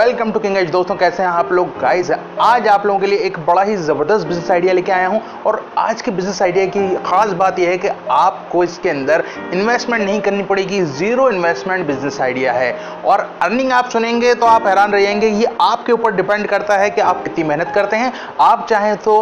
Welcome to king as. दोस्तों कैसे हैं आप लोग गाइस। आज आप लोगों के लिए एक बड़ा ही ज़बरदस्त बिजनेस आइडिया लेके आया हूं और आज के बिजनेस आइडिया की खास बात यह है कि आपको इसके अंदर इन्वेस्टमेंट नहीं करनी पड़ेगी। जीरो इन्वेस्टमेंट बिजनेस आइडिया है और अर्निंग आप सुनेंगे तो आप हैरान रह जाएंगे। ये आपके ऊपर डिपेंड करता है कि आप कितनी मेहनत करते हैं। आप चाहें तो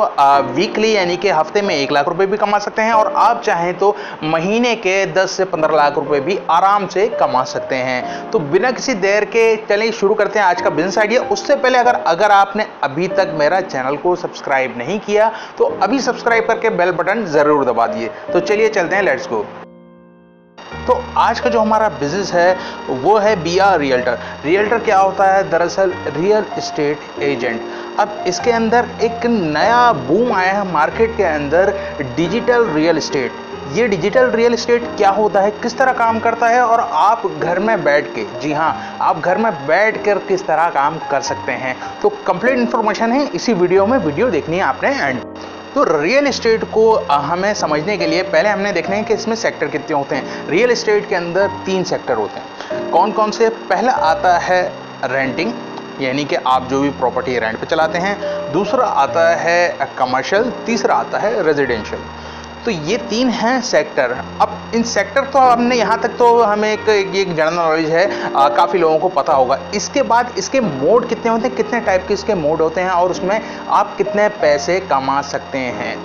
वीकली यानी कि हफ्ते में 1 लाख रुपए भी कमा सकते हैं और आप चाहें तो महीने के 10 से 15 लाख रुपए भी आराम से कमा सकते हैं। तो बिना किसी देर के चलिए शुरू करते हैं आज का बिजनेस आइडिया। उससे पहले अगर आपने अभी तक मेरा चैनल को सब्सक्राइब नहीं किया तो अभी सब्सक्राइब करके बेल बटन जरूर दबा दिए। तो चलिए चलते हैं, लेट्स गो। तो आज का जो हमारा बिजनेस है वो है बीआर रियल्टर। रियल्टर क्या होता है? दरअसल रियल एस्टेट एजेंट। अब इसके अंदर एक नया बूम आया है मार्केट के अंदर, डिजिटल रियल एस्टेट। ये डिजिटल रियल एस्टेट क्या होता है, किस तरह काम करता है और आप घर में बैठ के, जी हाँ, आप घर में बैठ कर किस तरह काम कर सकते हैं। तो कंप्लीट इन्फॉर्मेशन है इसी वीडियो में, वीडियो देखनी है आपने एंड। तो रियल एस्टेट को हमें समझने के लिए पहले हमने देखना है कि इसमें सेक्टर कितने होते हैं। रियल एस्टेट के अंदर 3 सेक्टर होते हैं। कौन कौन से? पहला आता है रेंटिंग, यानी कि आप जो भी प्रॉपर्टी रेंट पे चलाते हैं। दूसरा आता है कमर्शियल, तीसरा आता है रेजिडेंशियल। तो ये 3 हैं सेक्टर। अब इन सेक्टर तो हमने यहाँ तक तो हमें एक जनरल नॉलेज है, काफ़ी लोगों को पता होगा। इसके बाद इसके मोड कितने होते हैं, कितने टाइप के इसके मोड होते हैं और उसमें आप कितने पैसे कमा सकते हैं।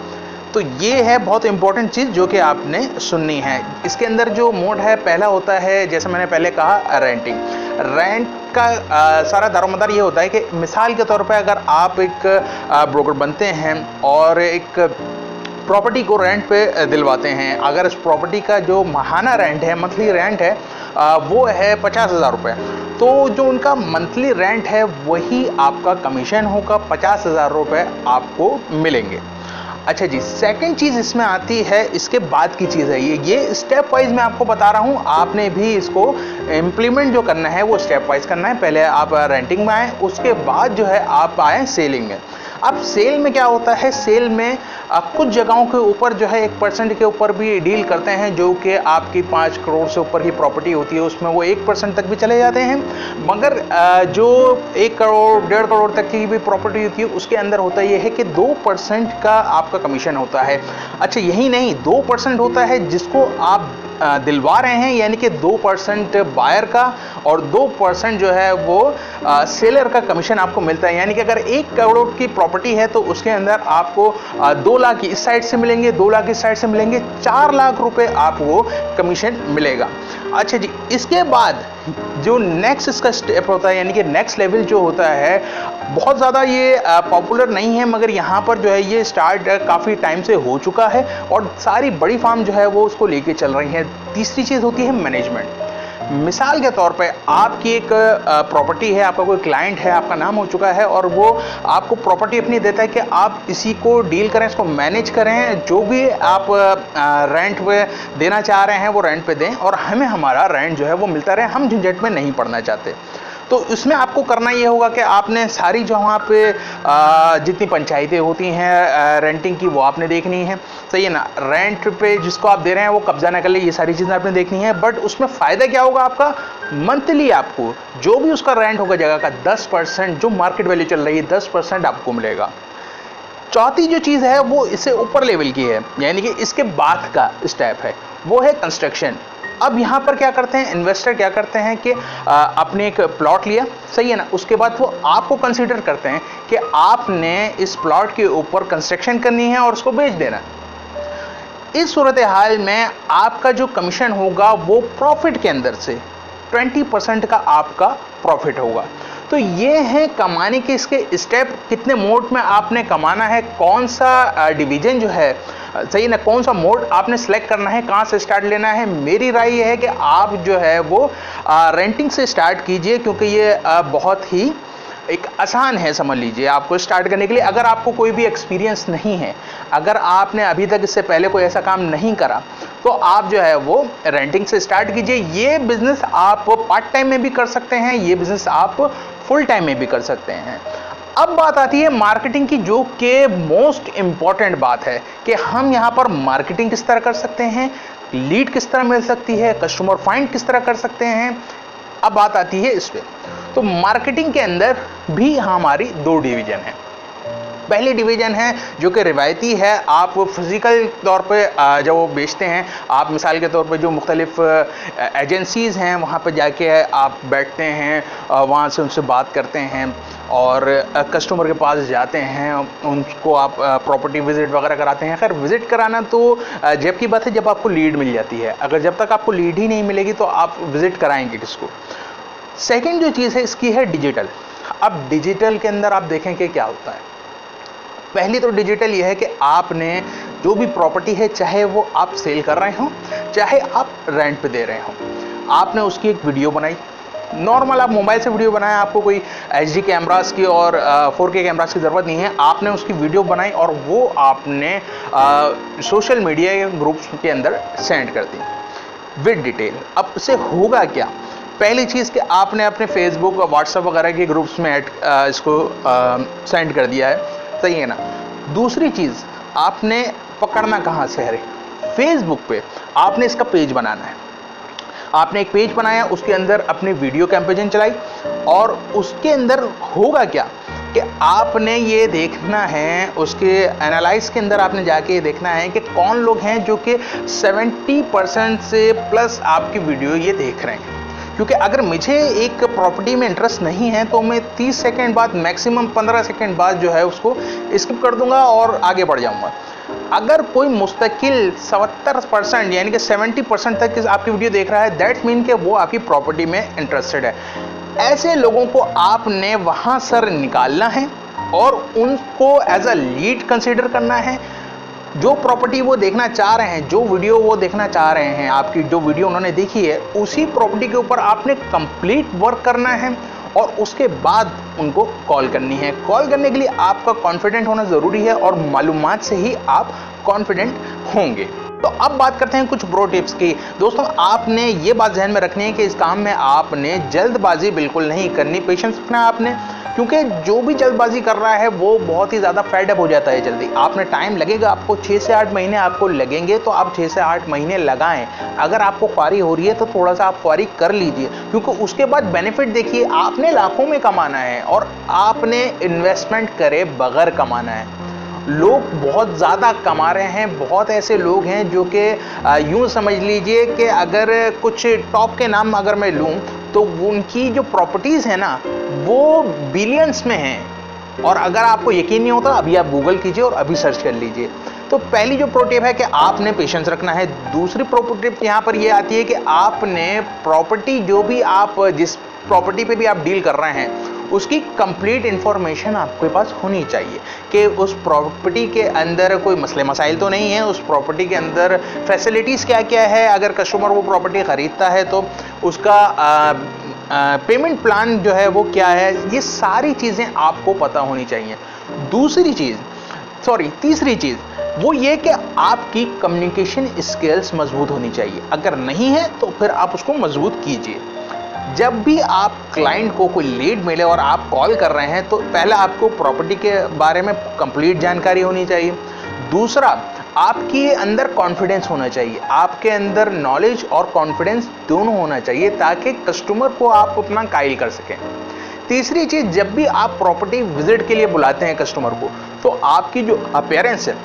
तो ये है बहुत इंपॉर्टेंट चीज़ जो कि आपने सुननी है। इसके अंदर जो मोड है, पहला होता है जैसे मैंने पहले कहा रेंटिंग। रेंट का सारा दारोमदार ये होता है कि मिसाल के तौर पे अगर आप एक ब्रोकर बनते हैं और एक प्रॉपर्टी को रेंट पे दिलवाते हैं। अगर इस प्रॉपर्टी का जो माहाना रेंट है, मंथली रेंट है, वो है 50,000 रुपये, तो जो उनका मंथली रेंट है वही आपका कमीशन होगा। 50,000 रुपये आपको मिलेंगे। अच्छा जी, सेकंड चीज़ इसमें आती है, इसके बाद की चीज़ है ये स्टेप वाइज मैं आपको बता रहा हूँ। आपने भी इसको इम्प्लीमेंट जो करना है वो स्टेप वाइज करना है। पहले आप रेंटिंग में आए, उसके बाद जो है आप आए सेलिंग में। अब सेल में क्या होता है? सेल में कुछ जगहों के ऊपर जो है 1% के ऊपर भी डील करते हैं, जो कि आपकी 5 करोड़ से ऊपर की प्रॉपर्टी होती है उसमें वो 1% तक भी चले जाते हैं। मगर जो 1 करोड़ 1.5 करोड़ तक की भी प्रॉपर्टी होती है उसके अंदर होता ये है कि 2% का आपका कमीशन होता है। अच्छा, यही नहीं, 2% होता है जिसको आप दिलवा रहे हैं, यानी कि 2% बायर का और 2% जो है वो सेलर का कमीशन आपको मिलता है। यानी कि अगर 1 करोड़ की प्रॉपर्टी है तो उसके अंदर आपको 2 लाख इस साइड से मिलेंगे, 2 लाख इस साइड से मिलेंगे, 4 लाख रुपए आपको कमीशन मिलेगा। अच्छा जी, इसके बाद जो नेक्स्ट इसका स्टेप होता है, यानी कि नेक्स्ट लेवल जो होता है, बहुत ज़्यादा ये पॉपुलर नहीं है मगर यहाँ पर जो है ये स्टार्ट काफ़ी टाइम से हो चुका है और सारी बड़ी फार्म जो है वो उसको लेके चल रही हैं। तीसरी चीज़ होती है मैनेजमेंट। मिसाल के तौर पे आपकी एक प्रॉपर्टी है, आपका कोई क्लाइंट है, आपका नाम हो चुका है और वो आपको प्रॉपर्टी अपनी देता है कि आप इसी को डील करें, इसको मैनेज करें, जो भी आप रेंट पे देना चाह रहे हैं वो रेंट पे दें और हमें हमारा रेंट जो है वो मिलता रहे, हम झंझट में नहीं पड़ना चाहते। तो इसमें आपको करना ये होगा कि आपने सारी जो वहाँ पे जितनी पंचायतें होती हैं रेंटिंग की वो आपने देखनी है, सही है ना। रेंट पे जिसको आप दे रहे हैं वो कब्जा ना कर ले, ये सारी चीज़ें आपने देखनी है। बट उसमें फ़ायदा क्या होगा आपका? मंथली आपको जो भी उसका रेंट होगा जगह का 10%, जो मार्केट वैल्यू चल रही है 10% आपको मिलेगा। चौथी जो चीज़ है वो इससे ऊपर लेवल की है, यानी कि इसके बाद का स्टेप है वो है कंस्ट्रक्शन। अब यहाँ पर क्या करते हैं इन्वेस्टर, क्या करते हैं कि आपने एक प्लॉट लिया, सही है ना, उसके बाद वो आपको कंसीडर करते हैं कि आपने इस प्लॉट के ऊपर कंस्ट्रक्शन करनी है और उसको बेच देना। इस सूरत हाल में आपका जो कमीशन होगा वो प्रॉफिट के अंदर से 20% का आपका प्रॉफिट होगा। तो ये है कमाने के इसके स्टेप, कितने मोड में आपने कमाना है, कौन सा डिवीजन जो है, सही ना, कौन सा मोड आपने सेलेक्ट करना है, कहाँ से स्टार्ट लेना है। मेरी राय ये है कि आप जो है वो रेंटिंग से स्टार्ट कीजिए, क्योंकि ये बहुत ही एक आसान है, समझ लीजिए, आपको स्टार्ट करने के लिए। अगर आपको कोई भी एक्सपीरियंस नहीं है, अगर आपने अभी तक इससे पहले कोई ऐसा काम नहीं करा, तो आप जो है वो रेंटिंग से स्टार्ट कीजिए। ये बिजनेस आप पार्ट टाइम में भी कर सकते हैं, ये बिजनेस आप फुल टाइम में भी कर सकते हैं। अब बात आती है मार्केटिंग की, जो कि मोस्ट इंपॉर्टेंट बात है कि हम यहाँ पर मार्केटिंग किस तरह कर सकते हैं, लीड किस तरह मिल सकती है, कस्टमर फाइंड किस तरह कर सकते हैं। अब बात आती है इस पे। तो मार्केटिंग के अंदर भी हमारी 2 डिवीजन है। पहली डिवीजन है जो कि रिवायती है, आप फिजिकल तौर पे जो वो बेचते हैं, आप मिसाल के तौर पे जो मुख्तलिफ एजेंसीज़ हैं वहाँ पे जाके आप बैठते हैं, वहाँ से उनसे बात करते हैं और कस्टमर के पास जाते हैं, उनको आप प्रॉपर्टी विजिट वगैरह कराते हैं। खैर विजिट कराना तो जब की बात है जब आपको लीड मिल जाती है, अगर जब तक आपको लीड ही नहीं मिलेगी तो आप विजिट कराएंगे किसको। सेकेंड जो चीज़ है इसकी है डिजिटल। अब डिजिटल के अंदर आप देखें कि क्या होता है। पहली तो डिजिटल ये है कि आपने जो भी प्रॉपर्टी है, चाहे वो आप सेल कर रहे हो चाहे आप रेंट पे दे रहे हो, आपने उसकी एक वीडियो बनाई। नॉर्मल आप मोबाइल से वीडियो बनाए, आपको कोई HD कैमरास की और 4K कैमरास की ज़रूरत नहीं है, आपने उसकी वीडियो बनाई और वो आपने सोशल मीडिया ग्रुप्स के अंदर सेंड कर दी विद डिटेल। अब इससे होगा क्या? पहली चीज़ कि आपने अपने फेसबुक और व्हाट्सएप वगैरह के ग्रुप्स में इसको सेंड कर दिया है, सही है ना। दूसरी चीज़, आपने पकड़ना कहाँ से है? फेसबुक पे आपने इसका पेज बनाना है। आपने एक पेज बनाया, उसके अंदर अपनी वीडियो कैंपेन चलाई और उसके अंदर होगा क्या कि आपने ये देखना है, उसके एनालाइज के अंदर आपने जाके ये देखना है कि कौन लोग हैं जो कि 70% से प्लस आपकी वीडियो ये देख रहे हैं। क्योंकि अगर मुझे एक प्रॉपर्टी में इंटरेस्ट नहीं है तो मैं 30 सेकंड बाद, मैक्सिमम 15 सेकंड बाद जो है उसको स्किप कर दूंगा और आगे बढ़ जाऊंगा। अगर कोई मुस्तकिल 70% यानी कि 70% तक आपकी वीडियो देख रहा है, दैट्स मीन कि वो आपकी प्रॉपर्टी में इंटरेस्टेड है। ऐसे लोगों को आपने वहाँ सर निकालना है और उनको एज अ लीड कंसिडर करना है। जो प्रॉपर्टी वो देखना चाह रहे हैं, जो वीडियो वो देखना चाह रहे हैं, आपकी जो वीडियो उन्होंने देखी है, उसी प्रॉपर्टी के ऊपर आपने कंप्लीट वर्क करना है और उसके बाद उनको कॉल करनी है। कॉल करने के लिए आपका कॉन्फिडेंट होना ज़रूरी है और मालूमात से ही आप कॉन्फिडेंट होंगे। तो अब बात करते हैं कुछ प्रो टिप्स की। दोस्तों, आपने ये बात ध्यान में रखनी है कि इस काम में आपने जल्दबाजी बिल्कुल नहीं करनी, पेशेंस रखना है आपने, क्योंकि जो भी जल्दबाजी कर रहा है वो बहुत ही ज़्यादा फेड अप हो जाता है जल्दी। आपने टाइम लगेगा, आपको 6 से 8 महीने आपको लगेंगे, तो आप 6 से 8 महीने लगाएं। अगर आपको ख्वारी हो रही है तो थोड़ा सा आप ख्वारी कर लीजिए, क्योंकि उसके बाद बेनिफिट देखिए, आपने लाखों में कमाना है और आपने इन्वेस्टमेंट करे बगैर कमाना है। लोग बहुत ज़्यादा कमा रहे हैं, बहुत ऐसे लोग हैं जो कि यूँ समझ लीजिए कि अगर कुछ टॉप के नाम अगर मैं लूँ तो उनकी जो प्रॉपर्टीज़ है ना वो बिलियंस में हैं। और अगर आपको यकीन नहीं होता, अभी आप गूगल कीजिए और अभी सर्च कर लीजिए। तो पहली जो प्रो टिप है कि आपने पेशेंस रखना है। दूसरी प्रो टिप यहाँ पर ये आती है कि आपने प्रॉपर्टी, जो भी आप जिस प्रॉपर्टी पे भी आप डील कर रहे हैं, उसकी कंप्लीट इंफॉर्मेशन आपके पास होनी चाहिए कि उस प्रॉपर्टी के अंदर कोई मसले मसाइल तो नहीं है, उस प्रॉपर्टी के अंदर फैसिलिटीज़ क्या क्या है, अगर कस्टमर वो प्रॉपर्टी ख़रीदता है तो उसका पेमेंट प्लान जो है वो क्या है, ये सारी चीज़ें आपको पता होनी चाहिए। तीसरी चीज़ वो ये कि आपकी कम्युनिकेशन स्किल्स मजबूत होनी चाहिए। अगर नहीं है तो फिर आप उसको मजबूत कीजिए। जब भी आप क्लाइंट को कोई लीड मिले और आप कॉल कर रहे हैं तो पहला आपको प्रॉपर्टी के बारे में कंप्लीट जानकारी होनी चाहिए। दूसरा, आपके अंदर कॉन्फिडेंस होना चाहिए, आपके अंदर नॉलेज और कॉन्फिडेंस दोनों होना चाहिए ताकि कस्टमर को आप अपना कायल कर सकें। तीसरी चीज़, जब भी आप प्रॉपर्टी विजिट के लिए बुलाते हैं कस्टमर को, तो आपकी जो अपीयरेंस है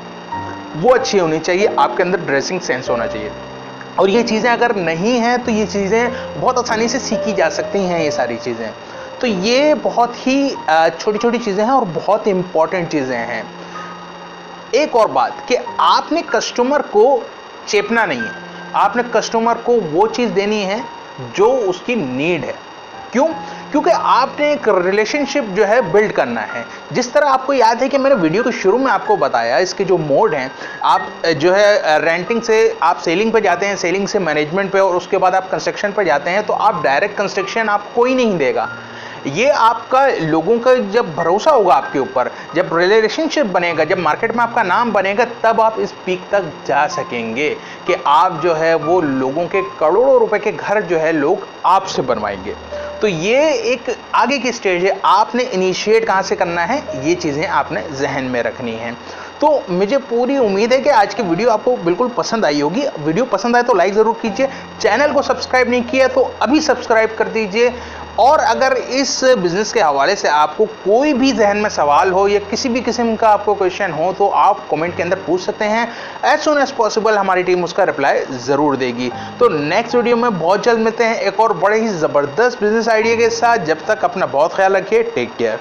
वो अच्छी होनी चाहिए, आपके अंदर ड्रेसिंग सेंस होना चाहिए। और ये चीज़ें अगर नहीं हैं तो ये चीज़ें बहुत आसानी से सीखी जा सकती हैं, ये सारी चीज़ें। तो ये बहुत ही छोटी छोटी चीज़ें हैं और बहुत इंपॉर्टेंट चीज़ें हैं। एक और बात कि आपने कस्टमर को चेपना नहीं है, आपने कस्टमर को वो चीज़ देनी है जो उसकी नीड है। क्यों? क्योंकि आपने एक रिलेशनशिप जो है बिल्ड करना है। जिस तरह आपको याद है कि मैंने वीडियो के शुरू में आपको बताया, इसके जो मोड हैं, आप जो है रेंटिंग से आप सेलिंग पे जाते हैं, सेलिंग से मैनेजमेंट पे, और उसके बाद आप कंस्ट्रक्शन पे जाते हैं। तो आप डायरेक्ट कंस्ट्रक्शन आपको कोई नहीं देगा। ये आपका लोगों का जब भरोसा होगा आपके ऊपर, जब रिलेशनशिप बनेगा, जब मार्केट में आपका नाम बनेगा, तब आप इस पीक तक जा सकेंगे कि आप जो है वो लोगों के करोड़ों रुपए के घर जो है लोग आपसे बनवाएंगे। तो ये एक आगे की स्टेज है। आपने इनिशिएट कहाँ से करना है, ये चीज़ें आपने जहन में रखनी हैं। तो मुझे पूरी उम्मीद है कि आज की वीडियो आपको बिल्कुल पसंद आई होगी। वीडियो पसंद आए तो लाइक ज़रूर कीजिए, चैनल को सब्सक्राइब नहीं किया तो अभी सब्सक्राइब कर दीजिए और अगर इस बिजनेस के हवाले से आपको कोई भी जहन में सवाल हो या किसी भी किस्म का आपको क्वेश्चन हो तो आप कमेंट के अंदर पूछ सकते हैं। एज सुन एज पॉसिबल हमारी टीम उसका रिप्लाई ज़रूर देगी। तो नेक्स्ट वीडियो में बहुत जल्द मिलते हैं एक और बड़े ही ज़बरदस्त बिजनेस आइडिया के साथ। जब तक अपना बहुत ख्याल रखिए। Take care.